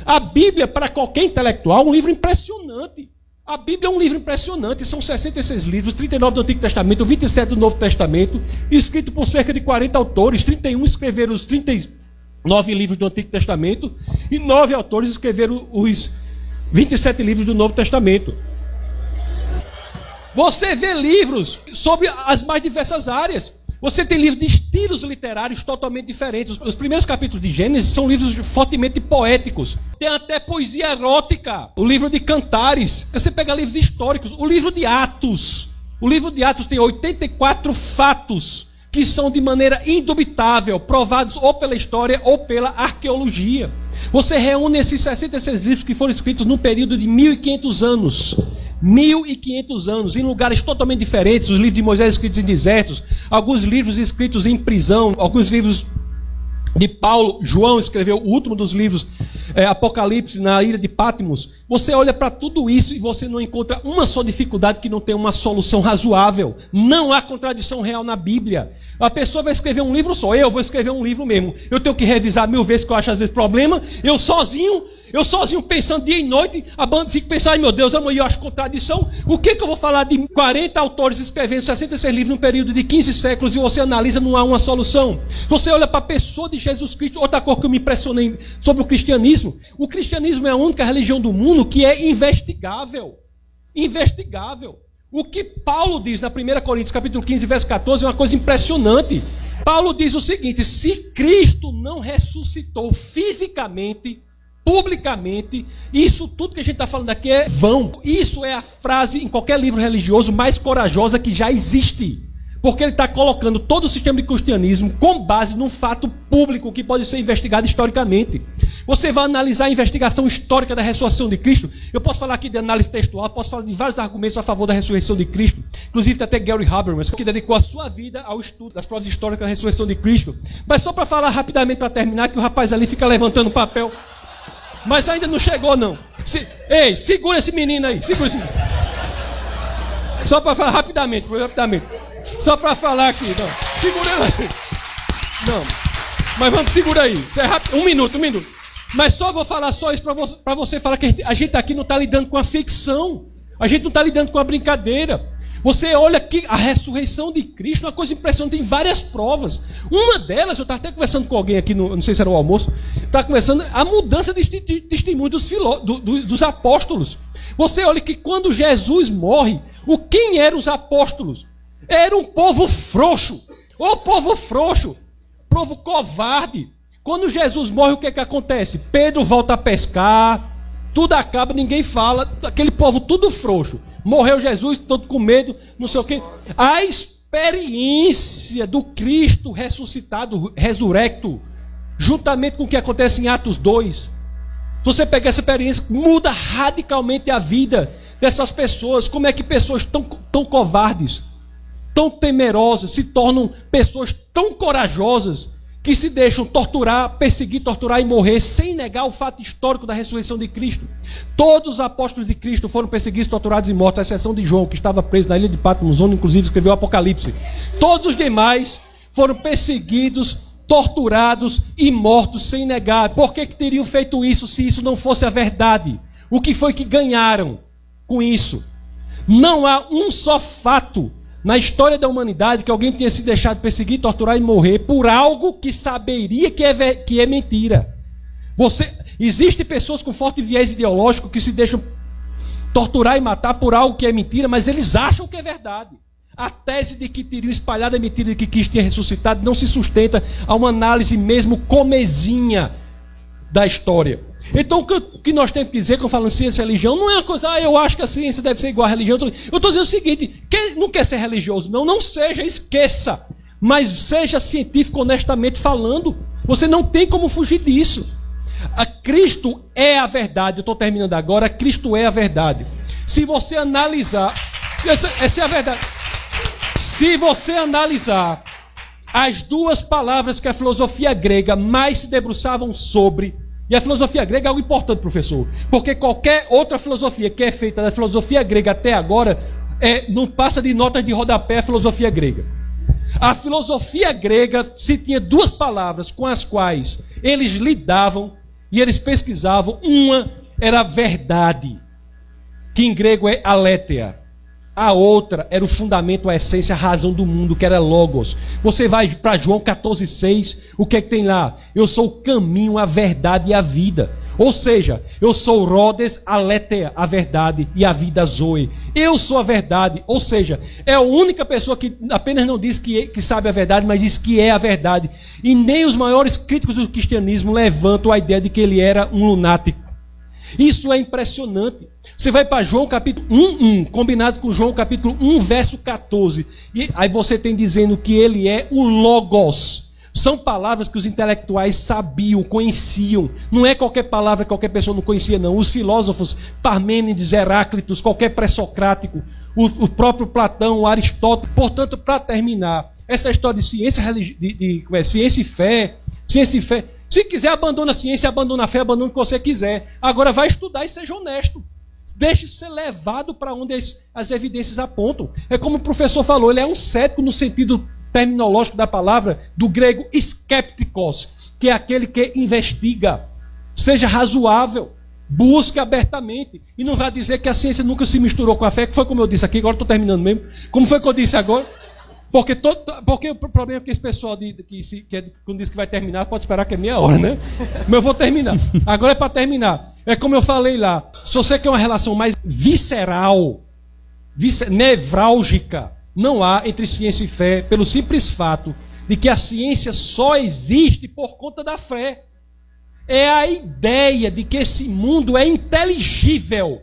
A Bíblia, para qualquer intelectual, é um livro impressionante. A Bíblia é um livro impressionante. São 66 livros, 39 do Antigo Testamento, 27 do Novo Testamento, escrito por cerca de 40 autores. 31 escreveram os 39 livros do Antigo Testamento e 9 autores escreveram os 27 livros do Novo Testamento. Você vê livros sobre as mais diversas áreas. Você tem livros de estilos literários totalmente diferentes. Os primeiros capítulos de Gênesis são livros fortemente poéticos. Tem até poesia erótica. O livro de Cantares. Você pega livros históricos. O livro de Atos. O livro de Atos tem 84 fatos que são de maneira indubitável provados ou pela história ou pela arqueologia. Você reúne esses 66 livros que foram escritos num período de 1.500 anos. 1.500 anos, em lugares totalmente diferentes. Os livros de Moisés escritos em desertos, alguns livros escritos em prisão, alguns livros de Paulo. João escreveu o último dos livros, Apocalipse, na ilha de Patmos. Você olha para tudo isso e você não encontra uma só dificuldade que não tenha uma solução razoável. Não há contradição real na Bíblia. A pessoa vai escrever um livro só, eu vou escrever um livro mesmo. Eu tenho que revisar 1000 vezes, que eu acho às vezes problema. Eu sozinho pensando dia e noite, a banda fica pensando, ai meu Deus, eu acho contradição. O que eu vou falar de 40 autores escrevendo 66 livros num período de 15 séculos e você analisa, não há uma solução. Você olha para a pessoa de Jesus Cristo. Outra coisa que eu me impressionei sobre o cristianismo é a única religião do mundo que é investigável. Investigável. O que Paulo diz na 1 Coríntios capítulo 15, verso 14, é uma coisa impressionante. Paulo diz o seguinte: se Cristo não ressuscitou fisicamente, publicamente, isso tudo que a gente está falando aqui é vão. Isso é a frase em qualquer livro religioso mais corajosa que já existe. Porque ele está colocando todo o sistema de cristianismo com base num fato público que pode ser investigado historicamente. Você vai analisar a investigação histórica da ressurreição de Cristo. Eu posso falar aqui de análise textual, posso falar de vários argumentos a favor da ressurreição de Cristo. Inclusive tem até Gary Habermas, que dedicou a sua vida ao estudo das provas históricas da ressurreição de Cristo. Mas só para falar rapidamente, para terminar, que o rapaz ali fica levantando papel. Mas ainda não chegou, não. Ei, segura esse menino aí. Segura esse menino. Só para falar rapidamente. Só para falar aqui. Não. Segura aí. Não. Mas vamos, segura aí. Isso é rápido. Um minuto. Mas só vou falar só isso para você falar que a gente aqui não está lidando com a ficção. A gente não está lidando com a brincadeira. Você olha aqui, a ressurreição de Cristo é uma coisa impressionante, tem várias provas. Uma delas, eu estava até conversando com alguém aqui, não sei se era o almoço, estava conversando, a mudança de testemunho dos apóstolos. Você olha que quando Jesus morre, quem eram os apóstolos? Era um povo frouxo, povo covarde. Quando Jesus morre, o que acontece? Pedro volta a pescar, tudo acaba, ninguém fala, aquele povo tudo frouxo. Morreu Jesus, todo com medo, não sei o quê. A experiência do Cristo ressuscitado, ressurrecto, juntamente com o que acontece em Atos 2, se você pegar essa experiência, muda radicalmente a vida dessas pessoas. Como é que pessoas tão covardes, tão temerosas, se tornam pessoas tão corajosas, que se deixam torturar, perseguir, torturar e morrer, sem negar o fato histórico da ressurreição de Cristo. Todos os apóstolos de Cristo foram perseguidos, torturados e mortos, à exceção de João, que estava preso na ilha de Patmos, onde inclusive escreveu o Apocalipse. Todos os demais foram perseguidos, torturados e mortos sem negar. Por que teriam feito isso se isso não fosse a verdade? O que foi que ganharam com isso? Não há um só fato na história da humanidade que alguém tenha se deixado perseguir, torturar e morrer por algo que saberia que é mentira. Existem pessoas com forte viés ideológico que se deixam torturar e matar por algo que é mentira, mas eles acham que é verdade. A tese de que teriam espalhado a mentira de que Cristo tinha ressuscitado não se sustenta a uma análise mesmo comezinha da história. Então o que nós temos que dizer quando falamos ciência e religião não é uma coisa, eu acho que a ciência deve ser igual à religião. Eu estou dizendo o seguinte: não quer ser religioso, não seja, esqueça, mas seja científico honestamente falando. Você não tem como fugir disso. Cristo é a verdade. Eu estou terminando agora. Cristo é a verdade. Se você analisar, essa é a verdade. Se você analisar as duas palavras que a filosofia grega mais se debruçavam sobre. E a filosofia grega é algo importante, professor, porque qualquer outra filosofia que é feita da filosofia grega até agora não passa de notas de rodapé a filosofia grega. A filosofia grega se tinha duas palavras com as quais eles lidavam, e eles pesquisavam. Uma era a verdade, que em grego é aletheia. A outra era o fundamento, a essência, a razão do mundo, que era logos. Você vai para João 14,6, o que é que tem lá? Eu sou o caminho, a verdade e a vida. Ou seja, eu sou Rhodes, aletheia, a verdade, e a vida zoe. Eu sou a verdade, ou seja, é a única pessoa que apenas não diz que sabe a verdade, mas diz que é a verdade. E nem os maiores críticos do cristianismo levantam a ideia de que ele era um lunático. Isso é impressionante. Você vai para João capítulo 1, combinado com João capítulo 1, verso 14. E aí você tem dizendo que ele é o Logos. São palavras que os intelectuais sabiam, conheciam. Não é qualquer palavra que qualquer pessoa não conhecia, não. Os filósofos, Parmênides, Heráclito, qualquer pré-socrático, o próprio Platão, Aristóteles. Portanto, para terminar, essa história de ciência, ciência e fé, se quiser, abandona a ciência, abandona a fé, abandona o que você quiser. Agora vai estudar e seja honesto. Deixe ser levado para onde as evidências apontam. É como o professor falou, ele é um cético no sentido terminológico da palavra, do grego skeptikos, que é aquele que investiga. Seja razoável, busque abertamente. E não vai dizer que a ciência nunca se misturou com a fé, que foi como eu disse aqui, agora estou terminando mesmo. Como foi que eu disse agora? Porque o problema é que esse pessoal quando diz que vai terminar, pode esperar que é meia hora, né? Mas eu vou terminar. Agora é para terminar. É como eu falei lá. Se você quer uma relação mais visceral, nevrálgica, não há entre ciência e fé, pelo simples fato de que a ciência só existe por conta da fé. É a ideia de que esse mundo é inteligível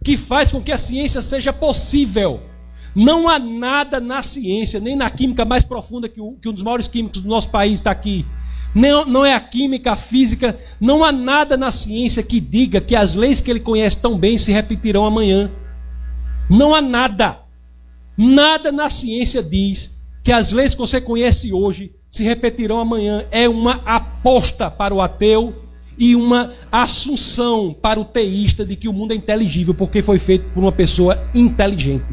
que faz com que a ciência seja possível. Não há nada na ciência, nem na química mais profunda que um dos maiores químicos do nosso país está aqui. Não é a química, a física. Não há nada na ciência que diga que as leis que ele conhece tão bem se repetirão amanhã. Não há nada. Nada na ciência diz que as leis que você conhece hoje se repetirão amanhã. É uma aposta para o ateu e uma assunção para o teísta de que o mundo é inteligível porque foi feito por uma pessoa inteligente.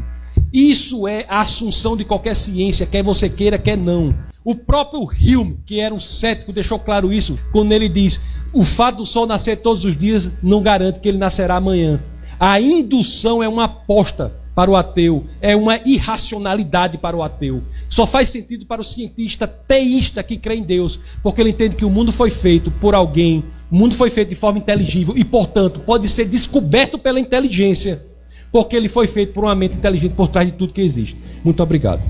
Isso é a assunção de qualquer ciência, quer você queira, quer não. O próprio Hume, que era um cético, deixou claro isso quando ele diz: o fato do sol nascer todos os dias não garante que ele nascerá amanhã. A indução é uma aposta para o ateu, é uma irracionalidade para o ateu. Só faz sentido para o cientista teísta que crê em Deus, porque ele entende que o mundo foi feito por alguém, o mundo foi feito de forma inteligível e, portanto, pode ser descoberto pela inteligência, porque ele foi feito por uma mente inteligente por trás de tudo que existe. Muito obrigado.